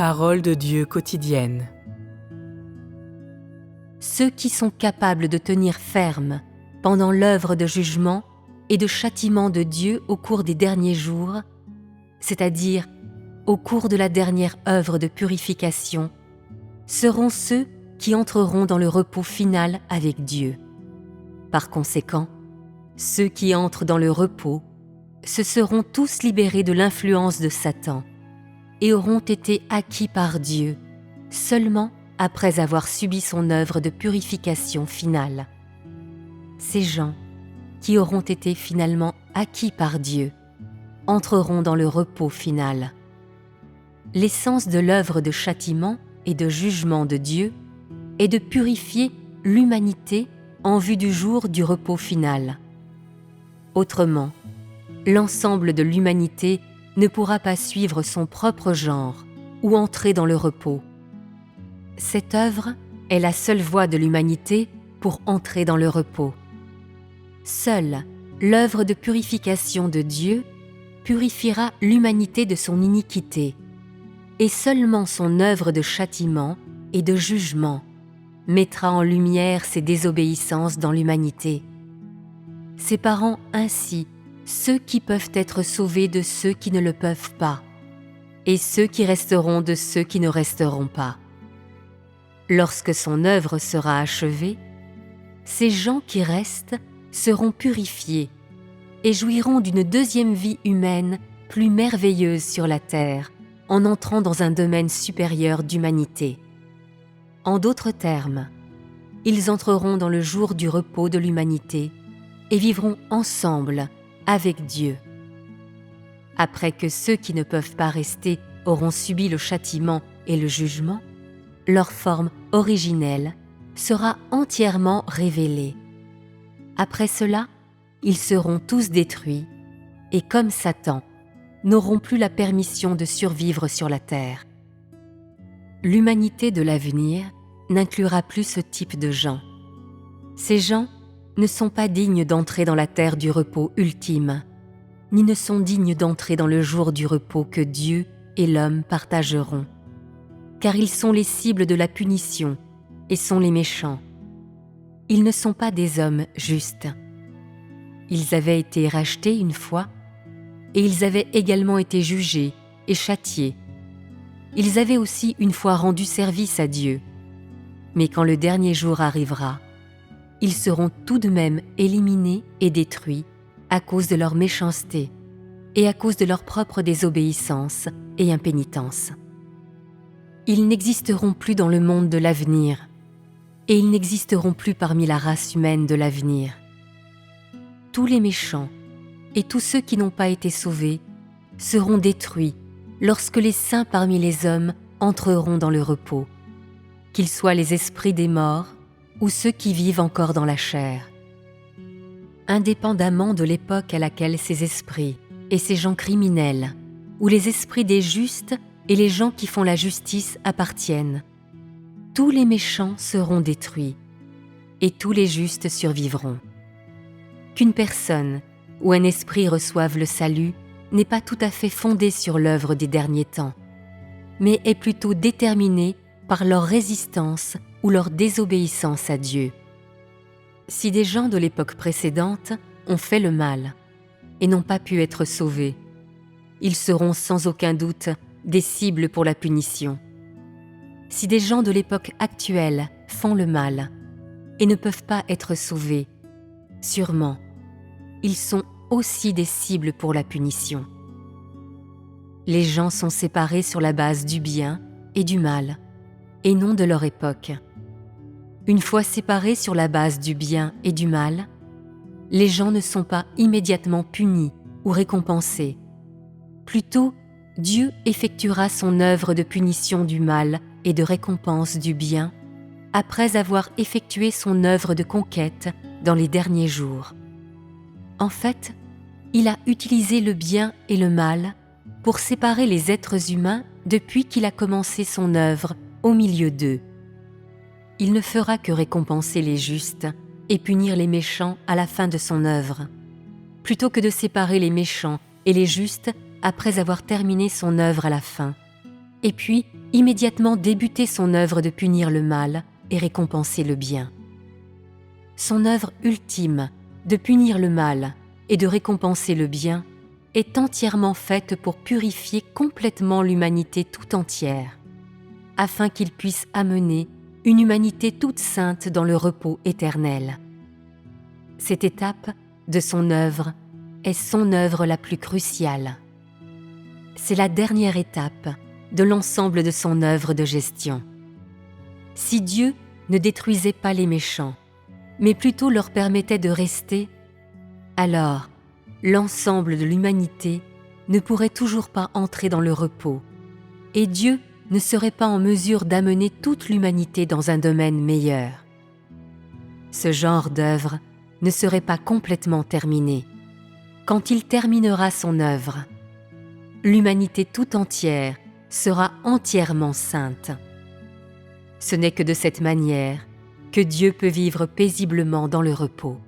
Parole de Dieu quotidienne. Ceux qui sont capables de tenir ferme pendant l'œuvre de jugement et de châtiment de Dieu au cours des derniers jours, c'est-à-dire au cours de la dernière œuvre de purification, seront ceux qui entreront dans le repos final avec Dieu. Par conséquent, ceux qui entrent dans le repos se seront tous libérés de l'influence de Satan et auront été acquis par Dieu seulement après avoir subi son œuvre de purification finale. Ces gens qui auront été finalement acquis par Dieu entreront dans le repos final. L'essence de l'œuvre de châtiment et de jugement de Dieu est de purifier l'humanité en vue du jour du repos final. Autrement, l'ensemble de l'humanité ne pourra pas suivre son propre genre ou entrer dans le repos. Cette œuvre est la seule voie de l'humanité pour entrer dans le repos. Seule l'œuvre de purification de Dieu purifiera l'humanité de son iniquité, et seulement son œuvre de châtiment et de jugement mettra en lumière ses désobéissances dans l'humanité, séparant ainsi ceux qui peuvent être sauvés de ceux qui ne le peuvent pas, et ceux qui resteront de ceux qui ne resteront pas. Lorsque son œuvre sera achevée, ces gens qui restent seront purifiés et jouiront d'une deuxième vie humaine plus merveilleuse sur la terre en entrant dans un domaine supérieur d'humanité. En d'autres termes, ils entreront dans le jour du repos de l'humanité et vivront ensemble avec Dieu. Après que ceux qui ne peuvent pas rester auront subi le châtiment et le jugement, leur forme originelle sera entièrement révélée. Après cela, ils seront tous détruits et, comme Satan, n'auront plus la permission de survivre sur la terre. L'humanité de l'avenir n'inclura plus ce type de gens. Ces gens ne sont pas dignes d'entrer dans la terre du repos ultime, ni ne sont dignes d'entrer dans le jour du repos que Dieu et l'homme partageront, car ils sont les cibles de la punition et sont les méchants. Ils ne sont pas des hommes justes. Ils avaient été rachetés une fois, et ils avaient également été jugés et châtiés. Ils avaient aussi une fois rendu service à Dieu. Mais quand le dernier jour arrivera, ils seront tout de même éliminés et détruits à cause de leur méchanceté et à cause de leur propre désobéissance et impénitence. Ils n'existeront plus dans le monde de l'avenir, et ils n'existeront plus parmi la race humaine de l'avenir. Tous les méchants et tous ceux qui n'ont pas été sauvés seront détruits lorsque les saints parmi les hommes entreront dans le repos, qu'ils soient les esprits des morts ou ceux qui vivent encore dans la chair. Indépendamment de l'époque à laquelle ces esprits et ces gens criminels, ou les esprits des justes et les gens qui font la justice appartiennent, tous les méchants seront détruits et tous les justes survivront. Qu'une personne ou un esprit reçoive le salut n'est pas tout à fait fondé sur l'œuvre des derniers temps, mais est plutôt déterminé par leur résistance ou leur désobéissance à Dieu. Si des gens de l'époque précédente ont fait le mal et n'ont pas pu être sauvés, ils seront sans aucun doute des cibles pour la punition. Si des gens de l'époque actuelle font le mal et ne peuvent pas être sauvés, sûrement, ils sont aussi des cibles pour la punition. Les gens sont séparés sur la base du bien et du mal, et non de leur époque. Une fois séparés sur la base du bien et du mal, les gens ne sont pas immédiatement punis ou récompensés. Plutôt, Dieu effectuera son œuvre de punition du mal et de récompense du bien après avoir effectué son œuvre de conquête dans les derniers jours. En fait, il a utilisé le bien et le mal pour séparer les êtres humains depuis qu'il a commencé son œuvre au milieu d'eux. Il ne fera que récompenser les justes et punir les méchants à la fin de son œuvre, plutôt que de séparer les méchants et les justes après avoir terminé son œuvre à la fin. et puis immédiatement débuter son œuvre de punir le mal et récompenser le bien. Son œuvre ultime de punir le mal et de récompenser le bien est entièrement faite pour purifier complètement l'humanité tout entière, afin qu'il puisse amener une humanité toute sainte dans le repos éternel. Cette étape de son œuvre est son œuvre la plus cruciale. C'est la dernière étape de l'ensemble de son œuvre de gestion. Si Dieu ne détruisait pas les méchants, mais plutôt leur permettait de rester, alors l'ensemble de l'humanité ne pourrait toujours pas entrer dans le repos, et Dieu ne serait pas en mesure d'amener toute l'humanité dans un domaine meilleur. Ce genre d'œuvre ne serait pas complètement terminé. Quand il terminera son œuvre, l'humanité tout entière sera entièrement sainte. Ce n'est que de cette manière que Dieu peut vivre paisiblement dans le repos.